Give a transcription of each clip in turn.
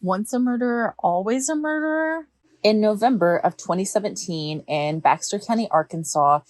Once a murderer, always a murderer? In November of 2017 in Baxter County, Arkansas,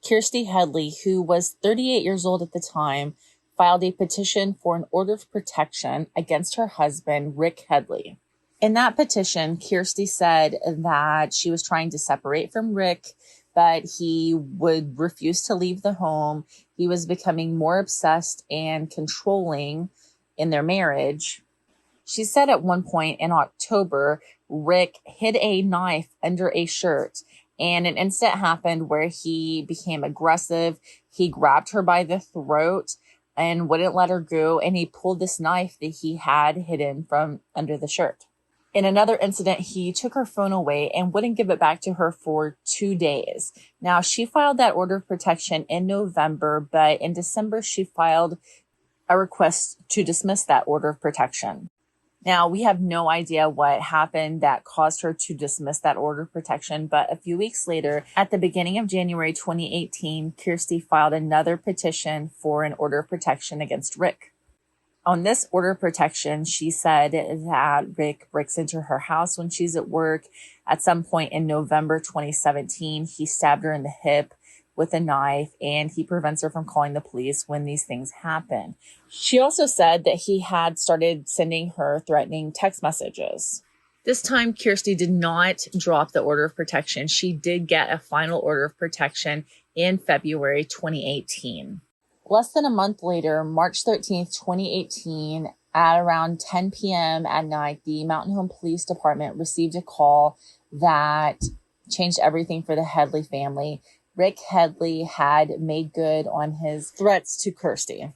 Kirsty Headley, who was 38 years old at the time, filed a petition for an order of protection against her husband, Rick Headley. In that petition, Kirsty said that she was trying to separate from Rick, but he would refuse to leave the home. He was becoming more obsessed and controlling in their marriage. She said at one point in October, Rick hid a knife under a shirt, and an incident happened where he became aggressive. He grabbed her by the throat and wouldn't let her go, and he pulled this knife that he had hidden from under the shirt. In another incident, he took her phone away and wouldn't give it back to her for 2 days. Now, she filed that order of protection in November, but in December, she filed a request to dismiss that order of protection. Now, we have no idea what happened that caused her to dismiss that order of protection, but a few weeks later, at the beginning of January 2018, Kirsty filed another petition for an order of protection against Rick. On this order of protection, she said that Rick breaks into her house when she's at work. At some point in November 2017, he stabbed her in the hip with a knife, and he prevents her from calling the police when these things happen. She also said that he had started sending her threatening text messages. This time, Kirsty did not drop the order of protection. She did get a final order of protection in February 2018. Less than a month later, March 13th, 2018, at around 10 p.m. at night, the Mountain Home Police Department received a call that changed everything for the Headley family. Rick Headley had made good on his threats to Kirsty.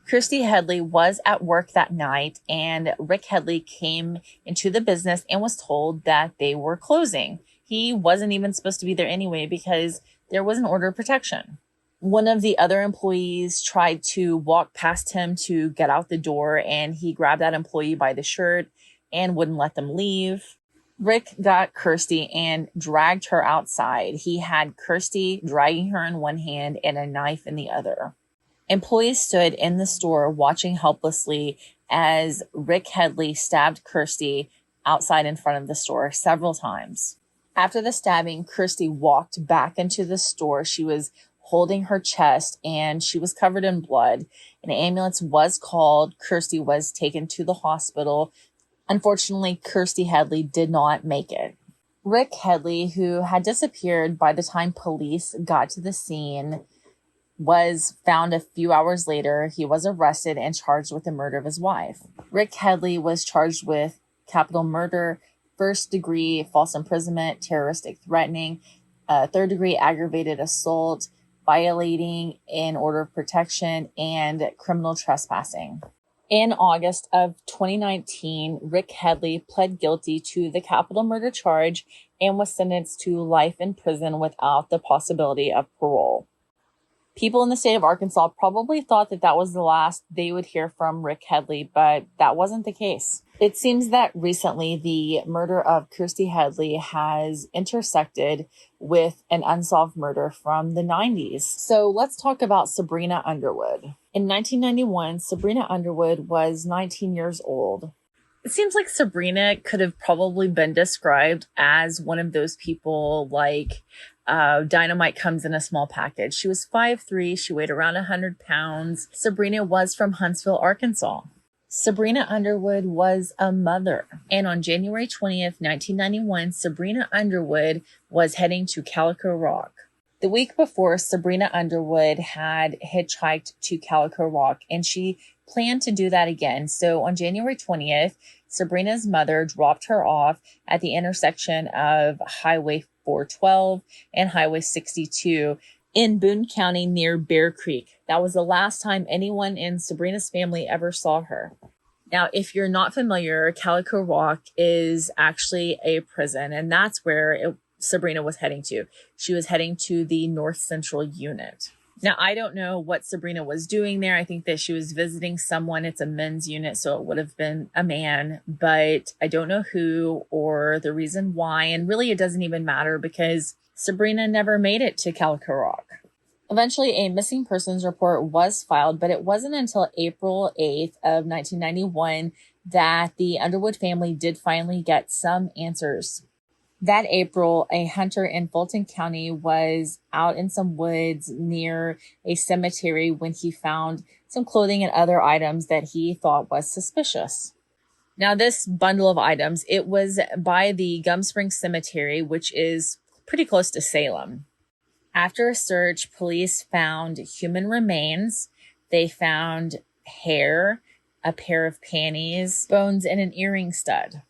Kirsty Headley was at work that night, and Rick Headley came into the business and was told that they were closing. He wasn't even supposed to be there anyway because there was an order of protection. One of the other employees tried to walk past him to get out the door, and he grabbed that employee by the shirt and wouldn't let them leave. Rick got Kirsty and dragged her outside. He had Kirsty dragging her in one hand and a knife in the other. Employees stood in the store watching helplessly as Rick Headley stabbed Kirsty outside in front of the store several times. After the stabbing, Kirsty walked back into the store. She was holding her chest and she was covered in blood. An ambulance was called. Kirsty was taken to the hospital. Unfortunately, Kirsty Headley did not make it. Rick Headley, who had disappeared by the time police got to the scene, was found a few hours later. He was arrested and charged with the murder of his wife. Rick Headley was charged with capital murder, first-degree false imprisonment, terroristic threatening, third-degree aggravated assault, violating an order of protection, and criminal trespassing. In August of 2019, Rick Headley pled guilty to the capital murder charge and was sentenced to life in prison without the possibility of parole. People in the state of Arkansas probably thought that that was the last they would hear from Rick Headley, but that wasn't the case. It seems that recently the murder of Kirsty Headley has intersected with an unsolved murder from the 90s. So let's talk about Sabrina Underwood. In 1991, Sabrina Underwood was 19 years old. It seems like Sabrina could have probably been described as one of those people like dynamite comes in a small package. She was 5'3", she weighed around 100 pounds. Sabrina was from Huntsville, Arkansas. Sabrina Underwood was a mother. And on January 20th, 1991, Sabrina Underwood was heading to Calico Rock. The week before, Sabrina Underwood had hitchhiked to Calico Rock, and she planned to do that again. So on January 20th, Sabrina's mother dropped her off at the intersection of Highway 412 and Highway 62 in Boone County near Bear Creek. That was the last time anyone in Sabrina's family ever saw her. Now, if you're not familiar, Calico Rock is actually a prison, and that's where Sabrina was heading to. She was heading to the North Central Unit. Now, I don't know what Sabrina was doing there. I think that she was visiting someone. It's a men's unit, so it would have been a man, but I don't know who or the reason why. And really, it doesn't even matter because Sabrina never made it to Calico Rock. Eventually, a missing persons report was filed, but it wasn't until April 8th of 1991 that the Underwood family did finally get some answers. That April, a hunter in Fulton County was out in some woods near a cemetery when he found some clothing and other items that he thought was suspicious. Now, this bundle of items, it was by the Gum Springs Cemetery, which is pretty close to Salem. After a search, police found human remains. They found hair, a pair of panties, bones, and an earring stud.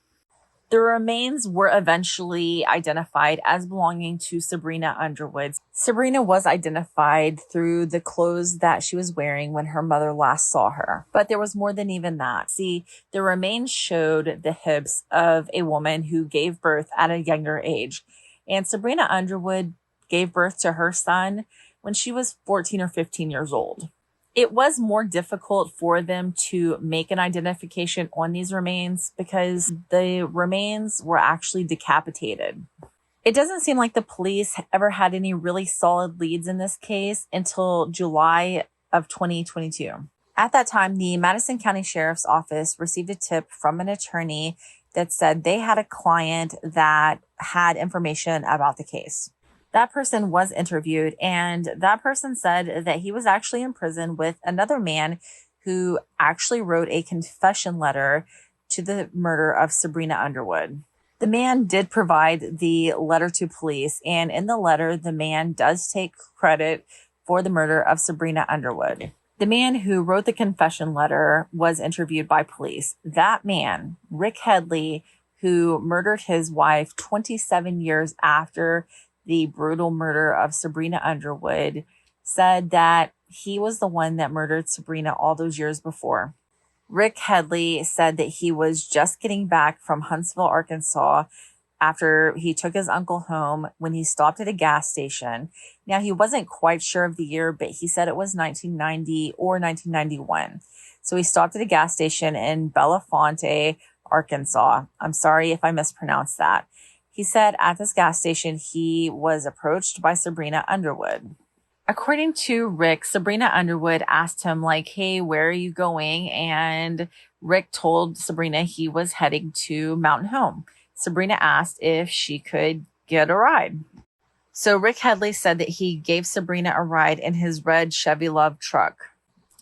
The remains were eventually identified as belonging to Sabrina Underwood. Sabrina was identified through the clothes that she was wearing when her mother last saw her. But there was more than even that. See, the remains showed the hips of a woman who gave birth at a younger age. And Sabrina Underwood gave birth to her son when she was 14 or 15 years old. It was more difficult for them to make an identification on these remains because the remains were actually decapitated. It doesn't seem like the police ever had any really solid leads in this case until July of 2022. At that time, the Madison County Sheriff's Office received a tip from an attorney that said they had a client that had information about the case. That person was interviewed, and that person said that he was actually in prison with another man who actually wrote a confession letter to the murder of Sabrina Underwood. The man did provide the letter to police, and in the letter, the man does take credit for the murder of Sabrina Underwood. The man who wrote the confession letter was interviewed by police. That man, Rick Headley, who murdered his wife 27 years after the brutal murder of Sabrina Underwood, said that he was the one that murdered Sabrina all those years before. Rick Headley said that he was just getting back from Huntsville, Arkansas, after he took his uncle home when he stopped at a gas station. Now, he wasn't quite sure of the year, but he said it was 1990 or 1991. So he stopped at a gas station in Bellefonte, Arkansas. I'm sorry if I mispronounced that. He said at this gas station, he was approached by Sabrina Underwood. According to Rick, Sabrina Underwood asked him, like, hey, where are you going? And Rick told Sabrina he was heading to Mountain Home. Sabrina asked if she could get a ride. So Rick Headley said that he gave Sabrina a ride in his red Chevy Love truck.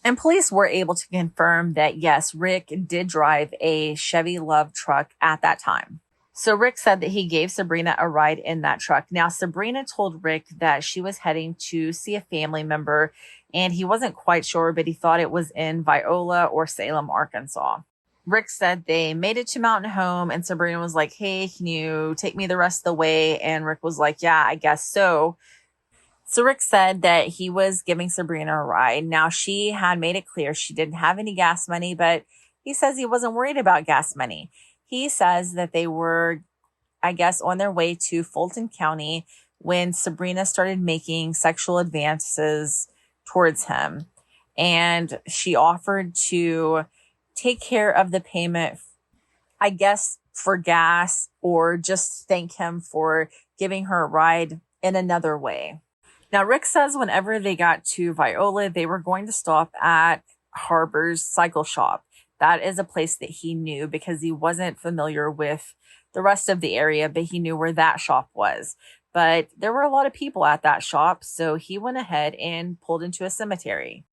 And police were able to confirm that, yes, Rick did drive a Chevy Love truck at that time. So Rick said that he gave Sabrina a ride in that truck. Now, Sabrina told Rick that she was heading to see a family member, and he wasn't quite sure, but he thought it was in Viola or Salem, Arkansas. Rick said they made it to Mountain Home, and Sabrina was like, hey, can you take me the rest of the way? And Rick was like, yeah, I guess so. So Rick said that he was giving Sabrina a ride. Now, she had made it clear she didn't have any gas money, but he says he wasn't worried about gas money. He says that they were, I guess, on their way to Fulton County when Sabrina started making sexual advances towards him. And she offered to take care of the payment, I guess, for gas, or just thank him for giving her a ride in another way. Now, Rick says whenever they got to Viola, they were going to stop at Harbor's Cycle Shop. That is a place that he knew because he wasn't familiar with the rest of the area, but he knew where that shop was. But there were a lot of people at that shop, so he went ahead and pulled into a cemetery.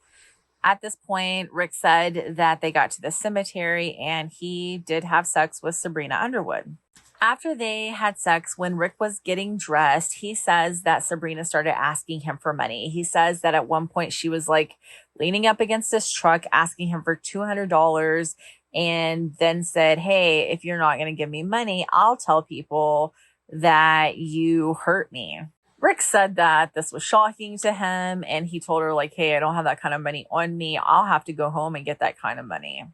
At this point, Rick said that they got to the cemetery and he did have sex with Sabrina Underwood. After they had sex, when Rick was getting dressed, he says that Sabrina started asking him for money. He says that at one point she was like leaning up against this truck, asking him for $200, and then said, hey, if you're not going to give me money, I'll tell people that you hurt me. Rick said that this was shocking to him, and he told her, like, hey, I don't have that kind of money on me. I'll have to go home and get that kind of money.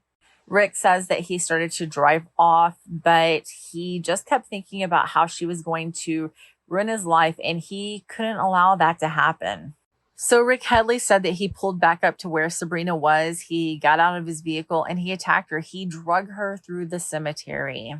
Rick says that he started to drive off, but he just kept thinking about how she was going to ruin his life, and he couldn't allow that to happen. So Rick Headley said that he pulled back up to where Sabrina was. He got out of his vehicle and he attacked her. He drug her through the cemetery.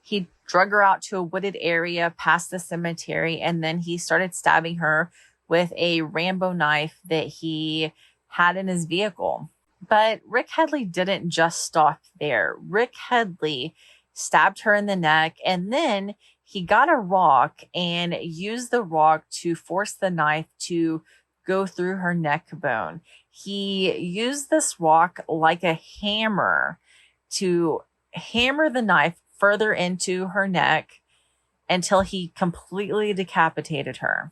He drug her out to a wooded area past the cemetery, and then he started stabbing her with a Rambo knife that he had in his vehicle. But Rick Headley didn't just stop there. Rick Headley stabbed her in the neck, and then he got a rock and used the rock to force the knife to go through her neck bone. He used this rock like a hammer to hammer the knife further into her neck until he completely decapitated her.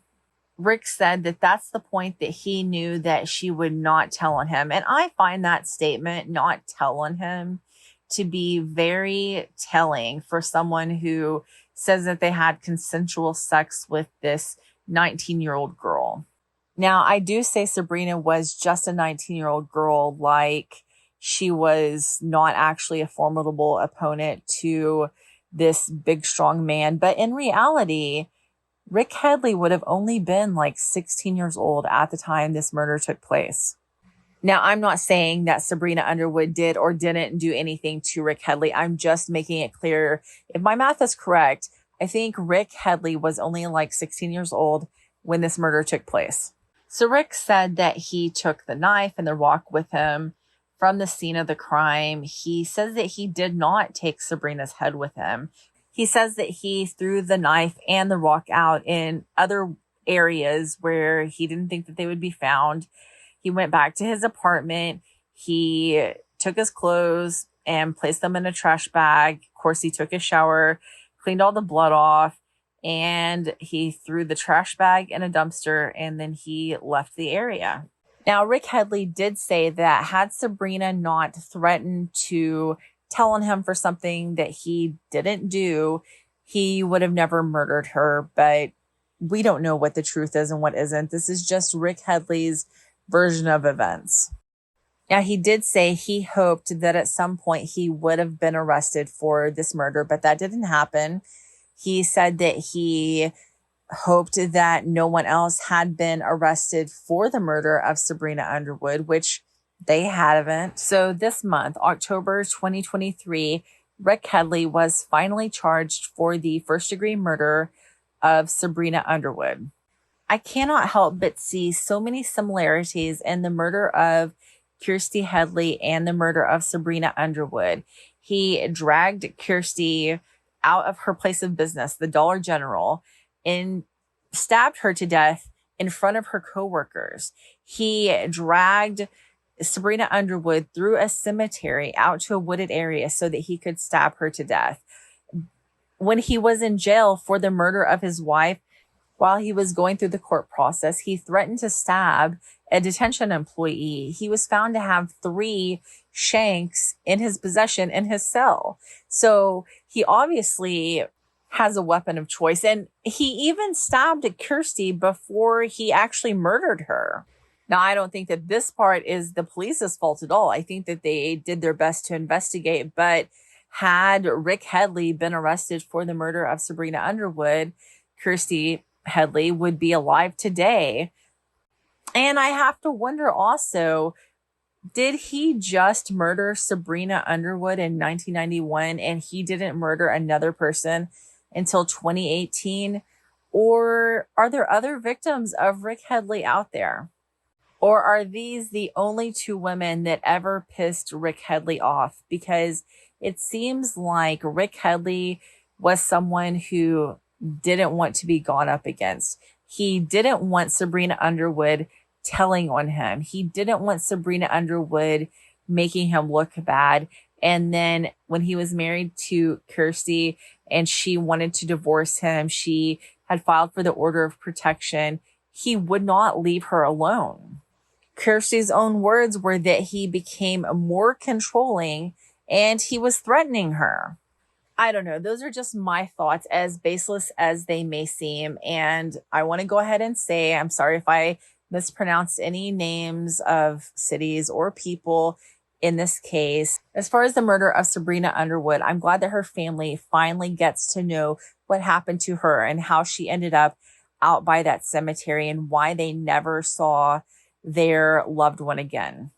Rick said that that's the point that he knew that she would not tell on him. And I find that statement, not tell on him, to be very telling for someone who says that they had consensual sex with this 19-year-old girl. Now, I do say Sabrina was just a 19-year-old girl, like she was not actually a formidable opponent to this big, strong man. But in reality, Rick Headley would have only been like 16 years old at the time this murder took place. Now, I'm not saying that Sabrina Underwood did or didn't do anything to Rick Headley. I'm just making it clear. If my math is correct, I think Rick Headley was only like 16 years old when this murder took place. So Rick said that he took the knife and the rock with him from the scene of the crime. He says that he did not take Sabrina's head with him. He says that he threw the knife and the rock out in other areas where he didn't think that they would be found. He went back to his apartment. He took his clothes and placed them in a trash bag. Of course, he took a shower, cleaned all the blood off, and he threw the trash bag in a dumpster, and then he left the area. Now, Rick Headley did say that had Sabrina not threatened to tell on him for something that he didn't do, he would have never murdered her. But we don't know what the truth is and what isn't. This is just Rick Headley's version of events. Now, he did say he hoped that at some point he would have been arrested for this murder, but that didn't happen. He said that he hoped that no one else had been arrested for the murder of Sabrina Underwood, which they haven't. So this month, October 2023, Rick Headley was finally charged for the first-degree murder of Sabrina Underwood. I cannot help but see so many similarities in the murder of Kirsty Headley and the murder of Sabrina Underwood. He dragged Kirsty out of her place of business, the Dollar General, and stabbed her to death in front of her coworkers. He dragged Sabrina Underwood through a cemetery out to a wooded area so that he could stab her to death. When he was in jail for the murder of his wife, while he was going through the court process, he threatened to stab a detention employee. He was found to have 3 shanks in his possession in his cell. So he obviously has a weapon of choice. And he even stabbed Kirsty before he actually murdered her. Now, I don't think that this part is the police's fault at all. I think that they did their best to investigate. But had Rick Headley been arrested for the murder of Sabrina Underwood, Kirsty Headley would be alive today. And I have to wonder also, did he just murder Sabrina Underwood in 1991 and he didn't murder another person until 2018? Or are there other victims of Rick Headley out there? Or are these the only 2 women that ever pissed Rick Headley off? Because it seems like Rick Headley was someone who didn't want to be gone up against. He didn't want Sabrina Underwood telling on him. He didn't want Sabrina Underwood making him look bad. And then when he was married to Kirsty and she wanted to divorce him, she had filed for the order of protection. He would not leave her alone. Kirsty's own words were that he became more controlling and he was threatening her. I don't know. Those are just my thoughts, as baseless as they may seem. And I want to go ahead and say, I'm sorry if I mispronounced any names of cities or people in this case. As far as the murder of Sabrina Underwood, I'm glad that her family finally gets to know what happened to her and how she ended up out by that cemetery and why they never saw their loved one again.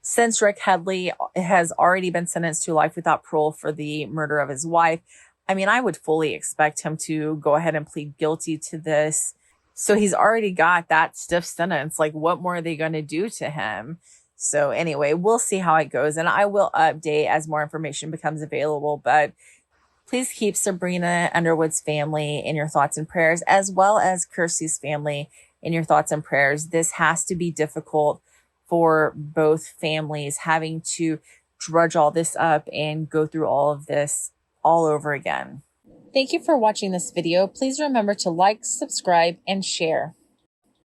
Since Rick Headley has already been sentenced to life without parole for the murder of his wife, I mean, I would fully expect him to go ahead and plead guilty to this. So he's already got that stiff sentence. Like, what more are they going to do to him? So anyway, we'll see how it goes, and I will update as more information becomes available. But please keep Sabrina Underwood's family in your thoughts and prayers, as well as Kirsty's family in your thoughts and prayers. This has to be difficult for both families, having to drudge all this up and go through all of this all over again. Thank you for watching this video. Please remember to like, subscribe, and share.